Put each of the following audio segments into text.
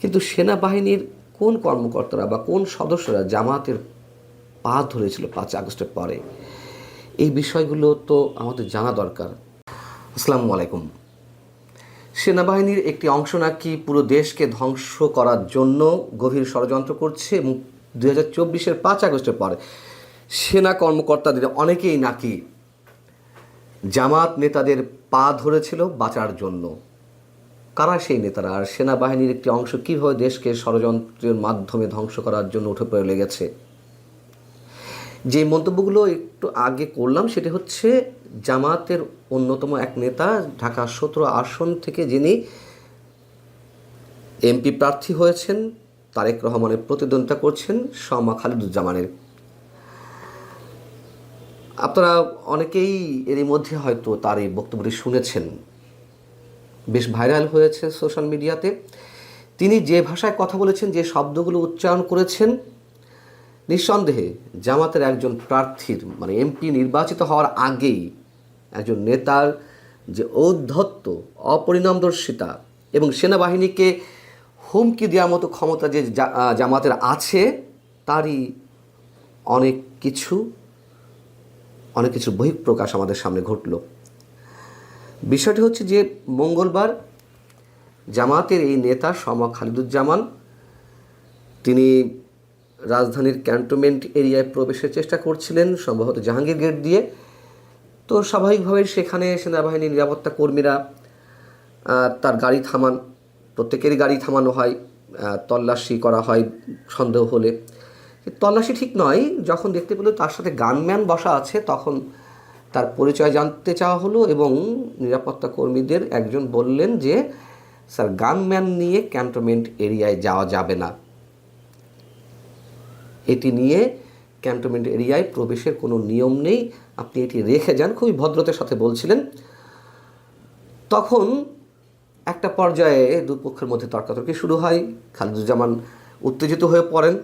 কিন্তু সেনাবাহিনীর কোন কর্মকর্তারা বা কোন সদস্যরা জামাতের পা ধরেছিল 5 আগস্টের পরে, এই বিষয়গুলো তো আমাদের জানা দরকার। আসসালামু আলাইকুম। সেনাবাহিনীর একটি অংশ নাকি পুরো দেশকে ধ্বংস করার জন্য গভীর ষড়যন্ত্র করছে এবং 2024-এর 5 আগস্টের পরে সেনা কর্মকর্তাদের অনেকেই নাকি জামাত নেতাদের পা ধরেছিল বাঁচার জন্য। কারা সেই নেতারা, আর সেনাবাহিনীর একটি অংশ কীভাবে দেশকে ষড়যন্ত্রের মাধ্যমে ধ্বংস করার জন্য উঠে পড়ে লেগেছে? যে মন্তব্যগুলো একটু আগে করলাম সেটি হচ্ছে জামাতের অন্যতম এক নেতা, ঢাকা 17 আসন থেকে যিনি এমপি প্রার্থী হয়েছেন, তারেক রহমানের প্রতিদ্বন্দ্বিতা করছেন, শমা খালিদুজ্জামানের। আপনারা অনেকেই এরই মধ্যে হয়তো তার এই বক্তব্যটি শুনেছেন, বেশ ভাইরাল হয়েছে সোশ্যাল মিডিয়াতে। তিনি যে ভাষায় কথা বলেছেন, যে শব্দগুলো উচ্চারণ করেছেন, নিঃসন্দেহে জামাতের একজন প্রার্থীর মানে এমপি নির্বাচিত হওয়ার আগেই একজন নেতার যে ঔদ্ধত্য, অপরিণামদর্শিতা এবং সেনাবাহিনীকে হুমকি দেওয়ার মতো ক্ষমতা যে জামাতের আছে, তারই অনেক কিছু বহিঃপ্রকাশ আমাদের সামনে ঘটল। বিষয়টি হচ্ছে যে মঙ্গলবার জামাতের এই নেতা শমা খালিদুজ্জামান তিনি রাজধানীর ক্যান্টনমেন্ট এরিয়ায় প্রবেশের চেষ্টা করছিলেন, সম্ভবত জাহাঙ্গীর গেট দিয়ে। তো স্বাভাবিকভাবে সেখানে সেনাবাহিনীর নিরাপত্তা কর্মীরা তার গাড়ি থামান, প্রত্যেকেরই গাড়ি থামানো হয়, তল্লাশি করা হয় সন্দেহ হলে। তল্লাশি ঠিক নয়, যখন দেখতে পেল তার সাথে গানম্যান বসা আছে তখন তার পরিচয় জানতে চাওয়া হলো এবং নিরাপত্তা কর্মীদের একজন বললেন যে স্যার, গানম্যান নিয়ে ক্যান্টনমেন্ট এরিয়ায় যাওয়া যাবে না, এটি নিয়ে ক্যান্টনমেন্ট এরিয়ায় প্রবেশের কোনো নিয়ম নেই, আপনি এটি রেখে যান। খুবই ভদ্রতার সাথে বলছিলেন। তখন একটা পর্যায়ে দুপক্ষের মধ্যে তর্কাতর্কি শুরু হয়। খালিদুজ্জামান উত্তেজিত হয়ে পড়েন।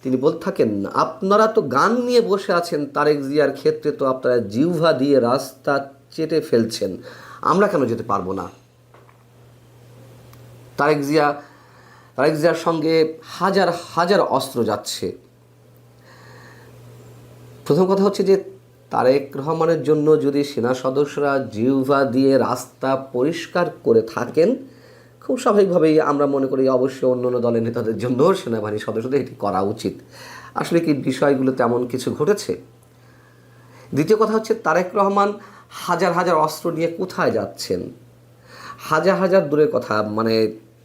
তিনি বলতে থাকেন, আপনারা তো গান নিয়ে বসে আছেন, তারেক জিয়ার ক্ষেত্রে তো আপনারা জিহ্বা দিয়ে রাস্তা চেটে ফেলছেন, আমরা কেন যেতে পারবো না? তারেক জিয়ার সঙ্গে হাজার হাজার অস্ত্র যাচ্ছে। প্রথম কথা হচ্ছে যে তারেক রহমানের জন্য যদি সেনা সদস্যরা জিহ্বা দিয়ে রাস্তা পরিষ্কার করে থাকেন, খুব স্বাভাবিকভাবেই আমরা মনে করি অবশ্যই অন্য অন্য দলের নেতাদের জন্য সেনাবাহিনীর সদস্যদের এটি করা উচিত। আসলে কি বিষয়গুলো তেমন কিছু ঘটেছে? দ্বিতীয় কথা হচ্ছে, তারেক রহমান হাজার হাজার অস্ত্র নিয়ে কোথায় যাচ্ছেন? হাজার হাজার দূরের কথা, মানে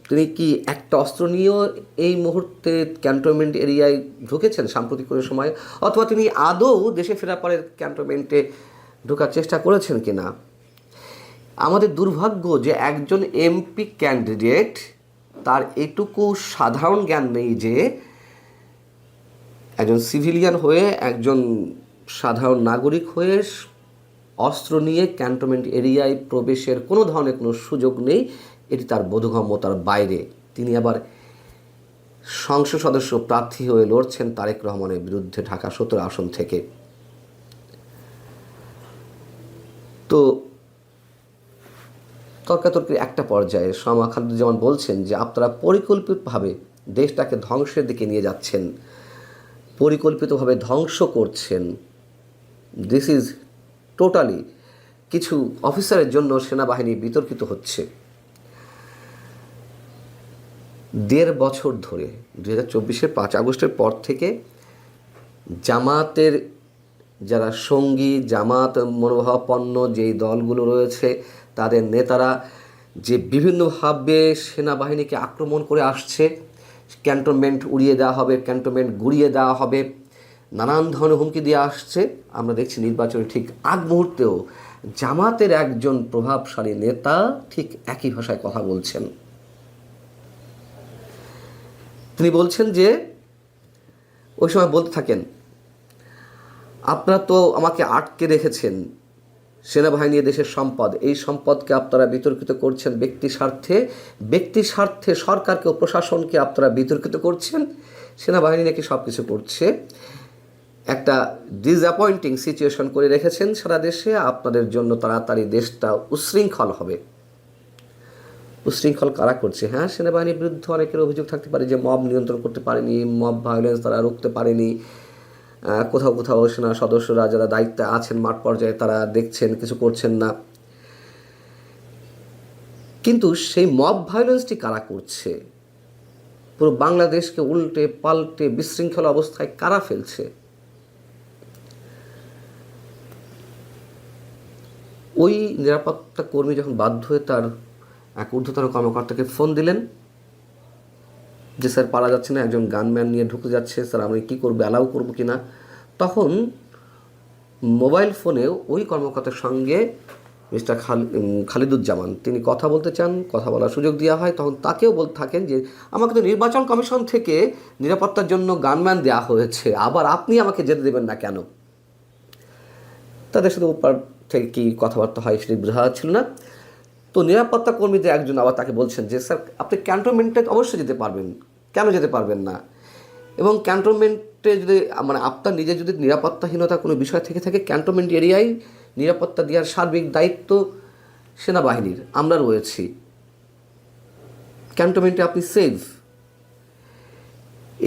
তিনি কি একটা অস্ত্র নিয়েও এই মুহূর্তে ক্যান্টনমেন্ট এরিয়ায় ঢুকেছেন সাম্প্রতিক কোনো সময়, অথবা তিনি আদৌ দেশে ফেরার পরে ক্যান্টনমেন্টে ঢোকার চেষ্টা করেছেন কি না? আমাদের দুর্ভাগ্য যে একজন এমপি ক্যান্ডিডেট, তার এটুকু সাধারণ জ্ঞান নেই যে একজন সিভিলিয়ান হয়ে, একজন সাধারণ নাগরিক হয়ে অস্ত্র নিয়ে ক্যান্টনমেন্ট এরিয়ায় প্রবেশের কোনো ধরনের কোনো সুযোগ নেই, এটি তার বোধগম্যতার বাইরে। তিনি আবার সংসদ সদস্য প্রার্থী হয়ে লড়ছেন তারেক রহমানের বিরুদ্ধে ঢাকা 17 আসন থেকে। তো তর্কাতর্কির একটা পর্যায়ে শমা খালিদুজ্জামান বলছেন যে আপনারা পরিকল্পিতভাবে দেশটাকে ধ্বংসের দিকে নিয়ে যাচ্ছেন, পরিকল্পিতভাবে ধ্বংস করছেন। দিস ইজ টোটালি, কিছু অফিসারের জন্য সেনাবাহিনী বিতর্কিত হচ্ছে। 1.5 বছর ধরে 2024-এর 5 আগস্টের পর থেকে জামাতের যারা সঙ্গী, জামাত মনোভাবাপন্ন যেই দলগুলো রয়েছে, তাদের নেতারা যে বিভিন্নভাবে সেনাবাহিনীকে আক্রমণ করে আসছে, ক্যান্টনমেন্ট উড়িয়ে দেওয়া হবে, ক্যান্টনমেন্ট গুড়িয়ে দেওয়া হবে, নানান ধরনের হুমকি দিয়ে আসছে। আমরা দেখছি নির্বাচনের ঠিক আগ মুহূর্তেও জামাতের একজন প্রভাবশালী নেতা ঠিক একই ভাষায় কথা বলছেন। তিনি বলছেন যে ওই সময় বলতে থাকেন, আপনারা তো আমাকে আটকে রেখেছেন, সেনাবাহিনী দেশের সম্পদ, এই সম্পদকে আপনারা বিতর্কিত করছেন ব্যক্তি স্বার্থে সরকারকে ও প্রশাসনকে আপনারা বিতর্কিত করছেন, সেনাবাহিনী নাকি সব কিছু করছে, একটা ডিসঅ্যাপয়েন্টিং সিচুয়েশন করে রেখেছেন সারা দেশে, আপনাদের জন্য তাড়াতাড়ি দেশটা উশৃঙ্খল হবে। উচ্ছৃঙ্খল কারা করছে? হ্যাঁ, সেনাবাহিনীর বিরুদ্ধে অনেকের অভিযোগ থাকতে পারে যে মব নিয়ন্ত্রণ করতে পারেনি, মব ভায়োলেন্স তারা রুখতে পারেনি। কোথাও কোথাও সেনা সদস্যরা যারা দায়িত্বে আছেন মাঠ পর্যায়ে তারা দেখছেন, কিছু করছেন না। কিন্তু সেই মব ভায়োলেন্সটি কারা করছে? পুরো বাংলাদেশকে উল্টে পাল্টে বিশৃঙ্খল অবস্থায় কারা ফেলছে? ওই নিরাপত্তা কর্মী যখন বাধ্য হয়ে তার এক ঊর্ধ্বতন কর্মকর্তাকে ফোন দিলেন যে স্যার পারা যাচ্ছে না, একজন গানম্যান নিয়ে ঢুকে যাচ্ছে, স্যার আমি কী করবো, অ্যালাউ করবো কি না, তখন মোবাইল ফোনে ওই কর্মকর্তার সঙ্গে মিস্টার খালিদুজ্জামান তিনি কথা বলতে চান, কথা বলার সুযোগ দেওয়া হয়। তখন তাকেও বলতে থাকেন যে আমাকে তো নির্বাচন কমিশন থেকে নিরাপত্তার জন্য গানম্যান দেওয়া হয়েছে, আবার আপনি আমাকে যেতে দেবেন না কেন? তাদের সাথে উপর থেকে কী কথাবার্তা হয় সেটি বোঝা যাচ্ছিল না। তো নিরাপত্তা কর্মীদের একজন আবার তাকে বলছেন যে স্যার আপনি ক্যান্টনমেন্টে অবশ্যই যেতে পারবেন, কেন যেতে পারবেন না? এবং ক্যান্টনমেন্টে যদি মানে আপনার নিজের যদি নিরাপত্তাহীনতা কোনো বিষয় থেকে থাকে, ক্যান্টনমেন্ট এরিয়ায় নিরাপত্তা দেওয়ার সার্বিক দায়িত্ব সেনাবাহিনীর, আমরা রয়েছি, ক্যান্টনমেন্টে আপনি সেফ।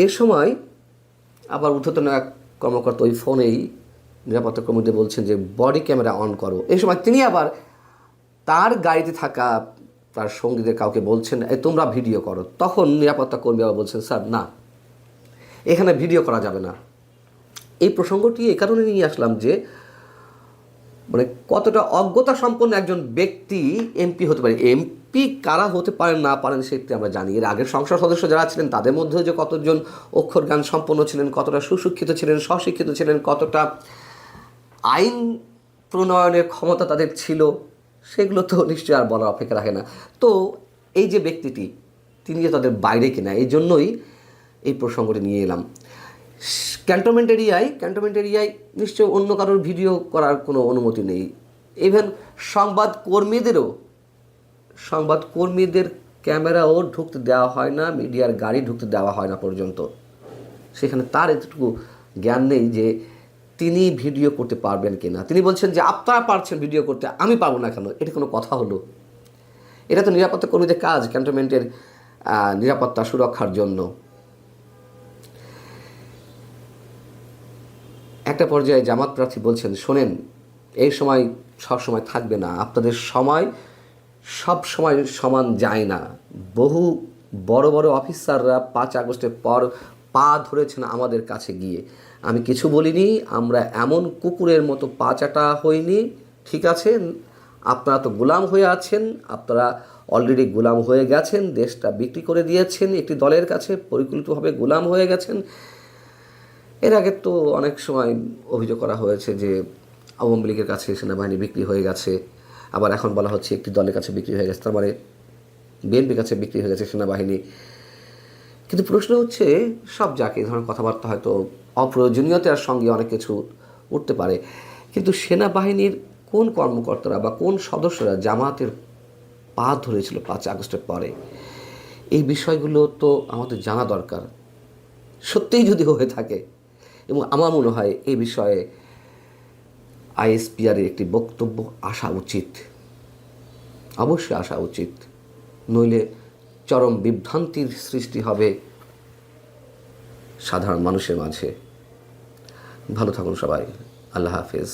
এর সময় আবার ঊর্ধ্বতন এক কর্মকর্তা ওই ফোনেই নিরাপত্তা কর্মীদের বলছেন যে বডি ক্যামেরা অন করো। এই সময় তিনি আবার তার গাড়িতে থাকা তার সঙ্গীদের কাউকে বলছেন তোমরা ভিডিও করো। তখন নিরাপত্তা কর্মী আবার বলছেন স্যার না, এখানে ভিডিও করা যাবে না। এই প্রসঙ্গটি এই কারণে নিয়ে আসলাম যে মানে কতটা অজ্ঞতা সম্পন্ন একজন ব্যক্তি এমপি হতে পারে। এমপি কারা হতে পারেন না পারেন সেটি আমরা জানি। এর আগের সংসদ সদস্য যারা ছিলেন তাদের মধ্যেও যে কতজন অক্ষর জ্ঞান সম্পন্ন ছিলেন, কতটা সুশিক্ষিত ছিলেন, স্বশিক্ষিত ছিলেন, কতটা আইন প্রণয়নের ক্ষমতা তাদের ছিল, সেগুলো তো নিশ্চয়ই আর বলার অপেক্ষা রাখে না। তো এই যে ব্যক্তিটি তিনি যে তাদের বাইরে কিনা, এই জন্যই এই প্রসঙ্গটি নিয়ে এলাম। ক্যান্টনমেন্ট এরিয়ায় নিশ্চয় অন্য কারোর ভিডিও করার কোনো অনুমতি নেই। ইভেন সংবাদকর্মীদের ক্যামেরাও ঢুকতে দেওয়া হয় না, মিডিয়ার গাড়ি ঢুকতে দেওয়া হয় না পর্যন্ত। সেখানে তার এতটুকু জ্ঞান নেই যে তিনি ভিডিও করতে পারবেন কি না। তিনি বলছেন যে আপনারা পারছেন ভিডিও করতে, আমি পারবো না কেন? এটা কোনো কথা হলো? এটা তো নিরাপত্তা কর্মীদের কাজ, ক্যান্টনমেন্টের নিরাপত্তা সুরক্ষার জন্য। একটা পর্যায়ে জামাত প্রার্থী বলছেন শোনেন, এই সময় সব সময় থাকবে না, আপনাদের সময় সব সময় সমান যায় না। বহু বড় বড় অফিসাররা 5 আগস্টের পর পা ধরেছেন আমাদের কাছে গিয়ে। আমি কিছু বলিনি, আমরা এমন কুকুরের মতো পা চাটা হইনি, ঠিক আছে? আপনারা তো গোলাম হয়ে আছেন, আপনারা অলরেডি গোলাম হয়ে গেছেন, দেশটা বিক্রি করে দিয়েছেন একটি দলের কাছে, পরিকল্পিতভাবে গোলাম হয়ে গেছেন। এর আগে তো অনেক সময় অভিযোগ করা হয়েছে যে আওয়ামী লীগের কাছে সেনাবাহিনী বিক্রি হয়ে গেছে, আবার এখন বলা হচ্ছে একটি দলের কাছে বিক্রি হয়ে গেছে, তার মানে বিএনপির কাছে বিক্রি হয়ে গেছে সেনাবাহিনী। কিন্তু প্রশ্ন হচ্ছে সব যাকে এই ধরনের কথাবার্তা হয়তো অপ্রয়োজনীয়তার সঙ্গে অনেক কিছু উঠতে পারে, কিন্তু সেনাবাহিনীর কোন কর্মকর্তারা বা কোন সদস্যরা জামাতের পা ধরেছিল 5 আগস্টের পরে, এই বিষয়গুলো তো আমাদের জানা দরকার। সত্যিই যদি হয়ে থাকে, এবং আমার মনে হয় এই বিষয়ে আইএসপিআরের একটি বক্তব্য আসা উচিত, অবশ্যই আসা উচিত, নইলে চরম বিভ্রান্তির সৃষ্টি হবে সাধারণ মানুষের মাঝে। ভালো থাকুন সবাই, আল্লাহ হাফেজ।